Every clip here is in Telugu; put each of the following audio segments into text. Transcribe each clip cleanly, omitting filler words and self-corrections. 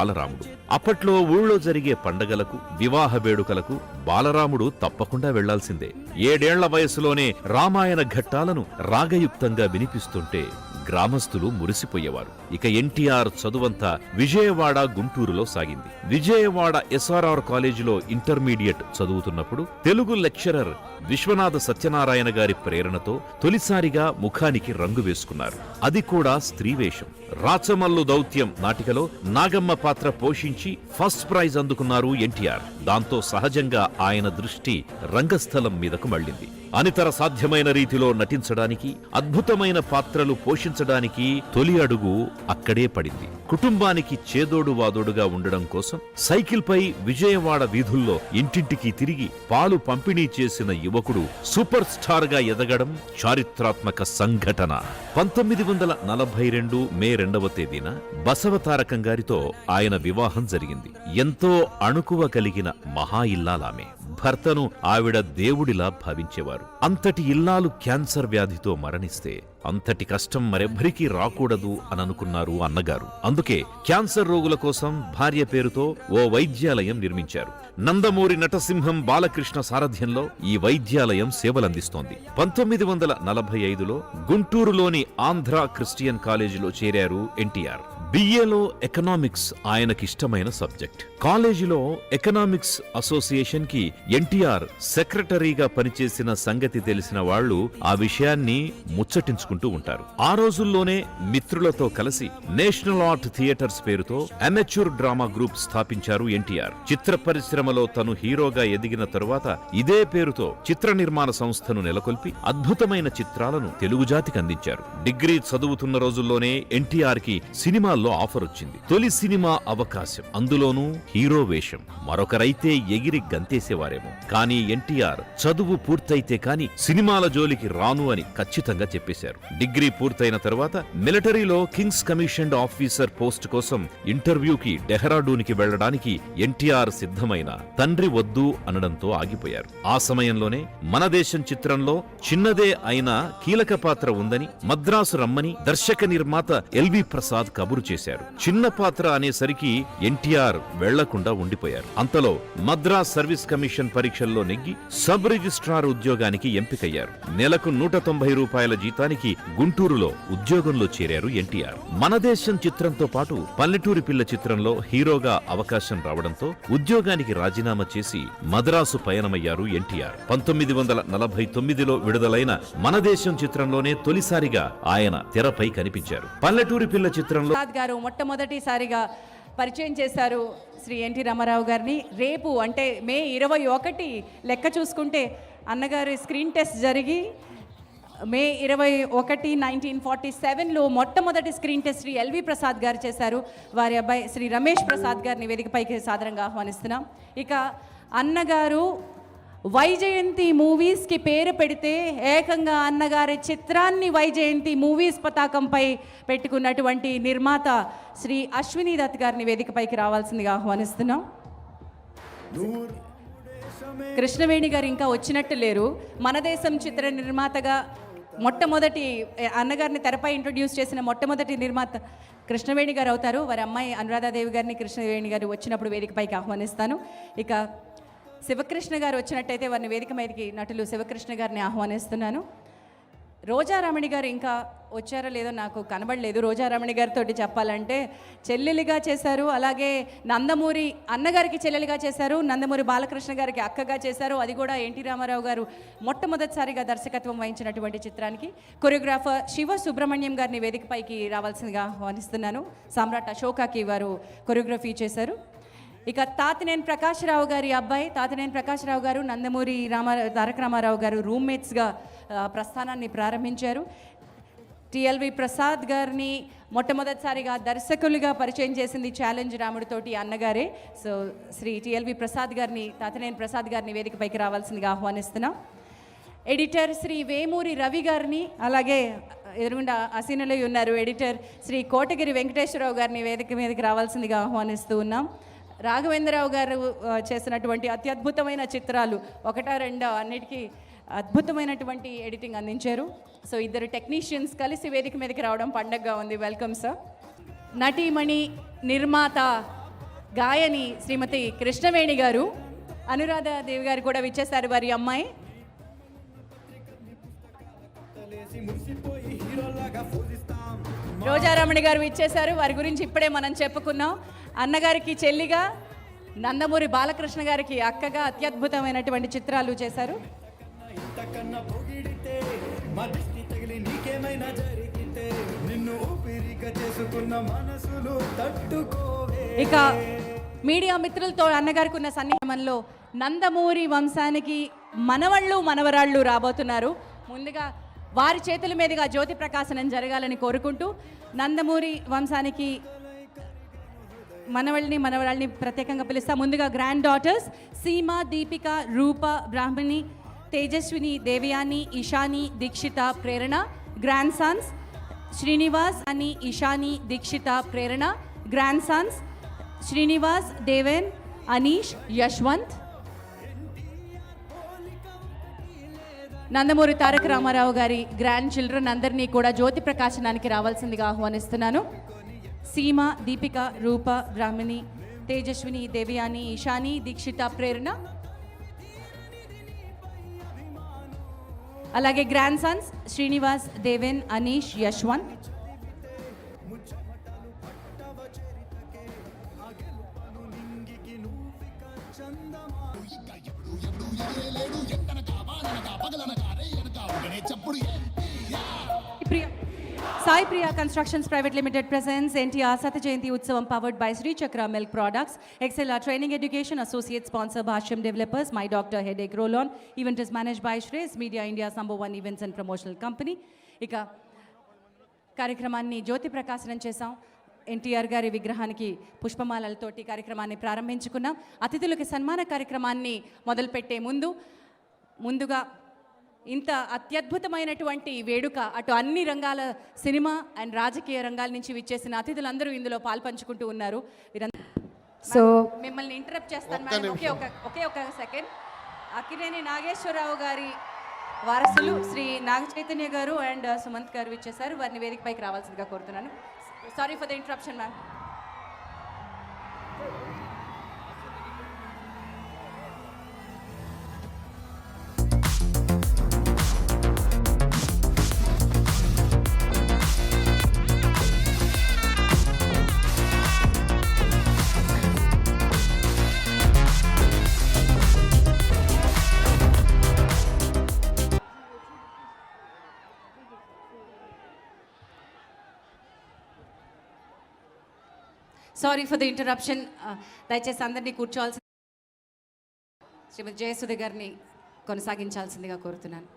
బాలరాముడు. అప్పట్లో ఊళ్ళో జరిగే పండగలకు, వివాహ వేడుకలకు బాలరాముడు తప్పకుండా వెళ్లాల్సిందే. 7 ఏళ్ల వయసులోనే రామాయణ ఘట్టాలను రాగయుక్తంగా వినిపిస్తుంటే గ్రామస్తులు మురిసిపోయేవారు. ఇక ఎన్టీఆర్ చదువంతా విజయవాడ, గుంటూరులో సాగింది. విజయవాడ ఎస్ఆర్ఆర్ కాలేజీలో ఇంటర్మీడియట్ చదువుతున్నప్పుడు తెలుగు లెక్చరర్ విశ్వనాథ సత్యనారాయణ గారి ప్రేరణతో తొలిసారిగా ముఖానికి రంగు వేసుకున్నారు. అది కూడా స్త్రీవేషం. రాచమల్లు దౌత్యం నాటికలో నాగమ్మ పాత్ర పోషించి ఫస్ట్ ప్రైజ్ అందుకున్నారు ఎన్టీఆర్. దాంతో సహజంగా ఆయన దృష్టి రంగస్థలం మీదకు మళ్లింది. అనితర సాధ్యమైన రీతిలో నటించడానికి, అద్భుతమైన పాత్రలు పోషించడానికి తొలి అడుగు అక్కడే పడింది. కుటుంబానికి చేదోడు వాదోడుగా ఉండడం కోసం సైకిల్పై విజయవాడ వీధుల్లో ఇంటింటికి తిరిగి పాలు పంపిణీ చేసిన యువకుడు సూపర్ స్టార్ గా ఎదగడం చారిత్రాత్మక సంఘటన. 1942 మే 2వ తేదీన బసవతారకం గారితో ఆయన వివాహం జరిగింది. ఎంతో అణుకువ కలిగిన మహా ఇల్లాలామె. భర్తను ఆవిడ దేవుడిలా భావించేవారు. అంతటి ఇల్లాలు క్యాన్సర్ వ్యాధితో మరణిస్తే అంతటి కష్టం మరెవ్వరికీ రాకూడదు అని అనుకున్నారు అన్నగారు. అందుకే క్యాన్సర్ రోగుల కోసం భార్య పేరుతో ఓ వైద్యాలయం నిర్మించారు. నందమూరి నటసింహం బాలకృష్ణ సారథ్యంలో ఈ వైద్యాలయం సేవలందిస్తోంది. 1945లో గుంటూరులోని ఆంధ్ర క్రిస్టియన్ కాలేజీలో చేరారు ఎన్టీఆర్. బిఏలో ఎకనామిక్స్ ఆయనకిష్టమైన సబ్జెక్ట్. కాలేజీలో ఎకనామిక్స్ అసోసియేషన్ కి ఎన్టీఆర్ సెక్రటరీగా పనిచేసిన సంగతి తెలిసిన వాళ్లు ఆ విషయాన్ని ముచ్చటించుకుంటూ ఉంటారు. ఆ రోజుల్లోనే మిత్రులతో కలిసి నేషనల్ ఆర్ట్ థియేటర్స్ పేరుతో అమెచ్యూర్ డ్రామా గ్రూప్ స్థాపించారు ఎన్టీఆర్. చిత్ర పరిశ్రమలో తను హీరోగా ఎదిగిన తరువాత ఇదే పేరుతో చిత్ర నిర్మాణ సంస్థను నెలకొల్పి అద్భుతమైన చిత్రాలను తెలుగు జాతికి అందించారు. డిగ్రీ చదువుతున్న రోజుల్లోనే ఎన్టీఆర్ కి సినిమాల్లో ఆఫర్ వచ్చింది. తొలి సినిమా అవకాశం, అందులోనూ హీరో వేషం. మరొకరైతే ఎగిరి గంతేసేవారేమో. కానీ ఎన్టీఆర్ చదువు పూర్తయితే కాని సినిమాల జోలికి రాను అని ఖచ్చితంగా చెప్పేశారు. డిగ్రీ పూర్తయిన తరువాత మిలిటరీలో కింగ్స్ కమిషన్డ్ ఆఫీసర్ పోస్ట్ కోసం ఇంటర్వ్యూకి డెహ్రాడూన్కి వెళ్లడానికి ఎన్టీఆర్ సిద్ధమైన తండ్రి వద్దు అనడంతో ఆగిపోయారు. ఆ సమయంలోనే మన దేశం చిత్రంలో చిన్నదే అయినా కీలక పాత్ర ఉందని మద్రాసు రమ్మని దర్శక నిర్మాత ఎల్వి ప్రసాద్ కబురు చేశారు. చిన్న పాత్ర అనేసరికి ఎన్టీఆర్ వెళ్లకుండా ఉండిపోయారు. అంతలో మద్రాస్ సర్వీస్ కమిషన్ పరీక్షల్లో నెగ్గి సబ్ రిజిస్ట్రార్ ఉద్యోగానికి ఎంపికయ్యారు. నెలకు 190 రూపాయల జీతానికి గుంటూరులో ఉద్యోగంలో చేరారు ఎన్టీఆర్. మన దేశం చిత్రంతో పాటు పల్లెటూరి పిల్ల చిత్రంలో హీరోగా అవకాశం రావడంతో ఉద్యోగానికి రాజీనామా చేసి మద్రాసు పయనమయ్యారు ఎన్టీఆర్. 1949లో విడుదలైన మన దేశం చిత్రంలోనే తొలిసారిగా ఆయన తెరపై కనిపించారు. పల్లెటూరి పిల్ల చిత్రంలో గారు మొట్టమొదటిసారిగా పరిచయం చేశారు శ్రీ ఎన్టీ రామారావు గారిని. రేపు అంటే మే 21 లెక్క చూసుకుంటే అన్నగారి స్క్రీన్ టెస్ట్ జరిగి మే 21, 1947లో మొట్టమొదటి screen test Shri L V Prasad గారు చేశారు. వారి అబ్బాయి శ్రీ రమేష్ ప్రసాద్ గారిని వేదికపైకి సాదరంగా ఆహ్వానిస్తున్నాం. ఇక అన్నగారు వైజయంతి మూవీస్కి పేరు పెడితే ఏకంగా అన్నగారి చిత్రాన్ని వైజయంతి మూవీస్ పతాకంపై పెట్టుకున్నటువంటి నిర్మాత శ్రీ అశ్విని దత్ గారిని వేదికపైకి రావాల్సిందిగా ఆహ్వానిస్తున్నాం. కృష్ణవేణి గారు ఇంకా వచ్చినట్టు లేరు. మన దేశం చిత్ర నిర్మాతగా మొట్టమొదటి అన్నగారిని తెరపై ఇంట్రొడ్యూస్ చేసిన మొట్టమొదటి నిర్మాత కృష్ణవేణి గారు అవుతారు. వారి అమ్మాయి అనురాధాదేవి గారిని కృష్ణవేణి గారు వచ్చినప్పుడు వేదికపైకి ఆహ్వానిస్తాను. ఇక శివకృష్ణ గారు వచ్చినట్టయితే వారిని వేదిక మీదకి నటులు శివకృష్ణ గారిని ఆహ్వానిస్తున్నాను. రోజారమణి గారు ఇంకా వచ్చారో లేదో నాకు కనబడలేదు. రోజారమణి గారితో చెప్పాలంటే చెల్లెలిగా చేశారు, అలాగే నందమూరి అన్నగారికి చెల్లెలిగా చేశారు, నందమూరి బాలకృష్ణ గారికి అక్కగా చేశారు. అది కూడా ఎన్టీ రామారావు గారు మొట్టమొదటిసారిగా దర్శకత్వం వహించినటువంటి చిత్రానికి. కొరియోగ్రాఫర్ శివ సుబ్రహ్మణ్యం గారిని వేదికపైకి రావాల్సిందిగా ఆహ్వానిస్తున్నాను. సామ్రాట్ అశోకాకి వారు కొరియోగ్రఫీ చేశారు. ఇక తాతినేని ప్రకాశ్రావు గారి అబ్బాయి తాతినేని ప్రకాశ్రావు గారు నందమూరి తారక రామారావు గారు రూమ్మేట్స్గా ప్రస్థానాన్ని ప్రారంభించారు. టిఎల్వి ప్రసాద్ గారిని మొట్టమొదటిసారిగా దర్శకులుగా పరిచయం చేసింది ఛాలెంజ్ రాముడితోటి అన్నగారే. సో శ్రీ టిఎల్వి ప్రసాద్ గారిని తాతినేని ప్రసాద్ గారిని వేదికపైకి రావాల్సిందిగా ఆహ్వానిస్తున్నాం. ఎడిటర్ శ్రీ వేమూరి రవి గారిని, అలాగే ఎదురుగుండా అసీనలో ఉన్నారు ఎడిటర్ శ్రీ కోటగిరి వెంకటేశ్వరరావు గారిని వేదిక మీదకి రావాల్సిందిగా ఆహ్వానిస్తూ ఉన్నాం. రాఘవేంద్రరావు గారు చేసినటువంటి అత్యద్భుతమైన చిత్రాలు 1, 2 అన్నిటికీ అద్భుతమైనటువంటి ఎడిటింగ్ అందించారు. సో ఇద్దరు టెక్నీషియన్స్ కలిసి వేదిక మీదకి రావడం పండగగా ఉంది. Welcome sir. నటీమణి, నిర్మాత, గాయని శ్రీమతి కృష్ణవేణి గారు, అనురాధ దేవి గారు కూడా విచ్చేశారు, వారి అమ్మాయి. రోజారమణి గారు ఇచ్చేశారు, వారి గురించి ఇప్పుడే మనం చెప్పుకున్నాం. అన్నగారికి చెల్లిగా, నందమూరి బాలకృష్ణ గారికి అక్కగా అత్యద్భుతమైనటువంటి చిత్రాలు చేశారు. ఇక మీడియా మిత్రులతో అన్నగారికి ఉన్న సన్నిహితంలో నందమూరి వంశానికి మనవళ్ళు మనవరాళ్ళు రాబోతున్నారు. ముందుగా వారి చేతుల మీదుగా జ్యోతి ప్రకాశనం జరగాలని కోరుకుంటూ, నందమూరి వంశానికి మనవరాళ్ళని ప్రత్యేకంగా పిలుస్తాం. ముందుగా grand daughters Seema, Deepika, Roopa, Brahmani, Tejaswini, Devayani, Ishani, Dikshita, Prerana. Grand sons Srinivas అని, ఇషాని, దీక్షిత, ప్రేరణ. Grand sons Srinivas, Deven, Anish, Yashwant. నందమూరి తారక రామారావు గారి గ్రాండ్ చిల్డ్రన్ అందరినీ కూడా జ్యోతి ప్రకాశనానికి రావాల్సిందిగా ఆహ్వానిస్తున్నాను. సీమ, దీపిక, రూప, బ్రాహ్మణి, తేజస్విని, దేవయాని, ఇషాని, దీక్షిత, ప్రేరణ. అలాగే grand sons Srinivas, Deven, Anish, Yashwant. Sai Priya Constructions Private Limited presents NTR Satya Jayanti Utsavam powered by Sri Chakra Milk Products, XLR Training Education, Associate Sponsor Bhashyam Developers, My Doctor Headache Roll-On. Event is managed by Shreyas Media India's #1 events and promotional company. ఇక కార్యక్రమాన్ని జ్యోతి ప్రకాశనం చేశాం. ఎన్టీఆర్ గారి విగ్రహానికి పుష్పమాలలతోటి కార్యక్రమాన్ని ప్రారంభించుకున్నాం. అతిథులకి సన్మాన కార్యక్రమాన్ని మొదలుపెట్టే ముందుగా ఇంత అత్యద్భుతమైనటువంటి వేడుక, అటు అన్ని రంగాల సినిమా అండ్ రాజకీయ రంగాల నుంచి విచ్చేసిన అతిథులందరూ ఇందులో పాల్పంచుకుంటూ ఉన్నారు. సో మిమ్మల్ని ఇంటరప్ట్ చేస్తాను మేడం, ఒకే ఒక సెకండ్. అక్కినేని నాగేశ్వరరావు గారి వారసులు శ్రీ నాగ చైతన్య గారు అండ్ సుమంత్ గారు విచ్చేశారు. వారిని వేదికపైకి రావాల్సిందిగా కోరుతున్నాను. Sorry for the interruption ma'am. Sorry for the interruption. దయచేసి అందరినీ కూర్చోవాల్సి, శ్రీమతి జయసుధ గారిని కొనసాగించాల్సిందిగా కోరుతున్నాను.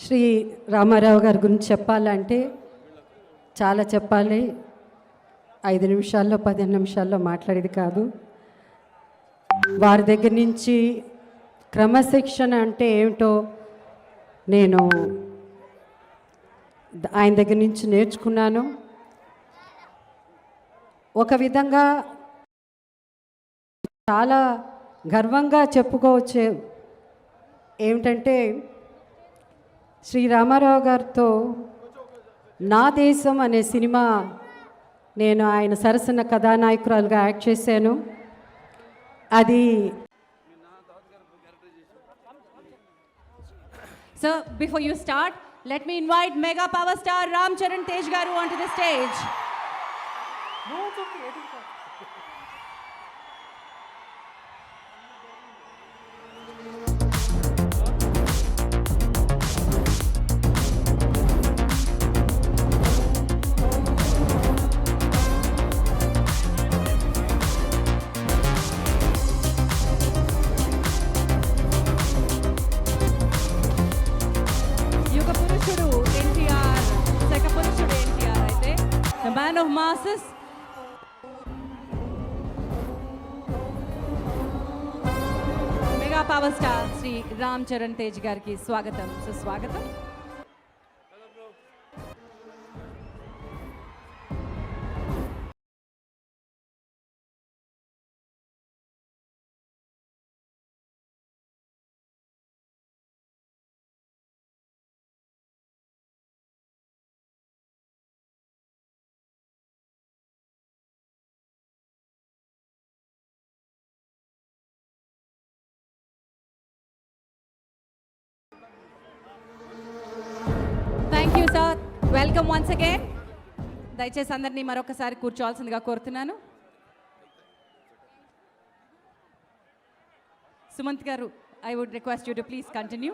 శ్రీ రామారావు గారి గురించి చెప్పాలంటే చాలా చెప్పాలి. 5 నిమిషాల్లో 15 నిమిషాల్లో మాట్లాడేది కాదు. వారి దగ్గర నుంచి క్రమశిక్షణ అంటే ఏమిటో నేను ఆయన దగ్గర నుంచి నేర్చుకున్నాను. ఒక విధంగా చాలా గర్వంగా చెప్పుకోవచ్చు. ఏమిటంటే శ్రీ రామారావు గారితో నా దేశం అనే సినిమా నేను ఆయన సరసన కథానాయకురాలుగా యాక్ట్ చేశాను. అది so before you start, let me invite mega power star Ram Charan Tej గారు on to the stage. Man of masses, mega power star Shri Ram Charan Tej గారికి స్వాగతం, సుస్వాగతం. Sir welcome once again. దయచేసి అందరినీ మరొకసారి కూర్చోవాల్సిందిగా కోరుతున్నాను. సుమంత్ గారు, I would request you to please continue.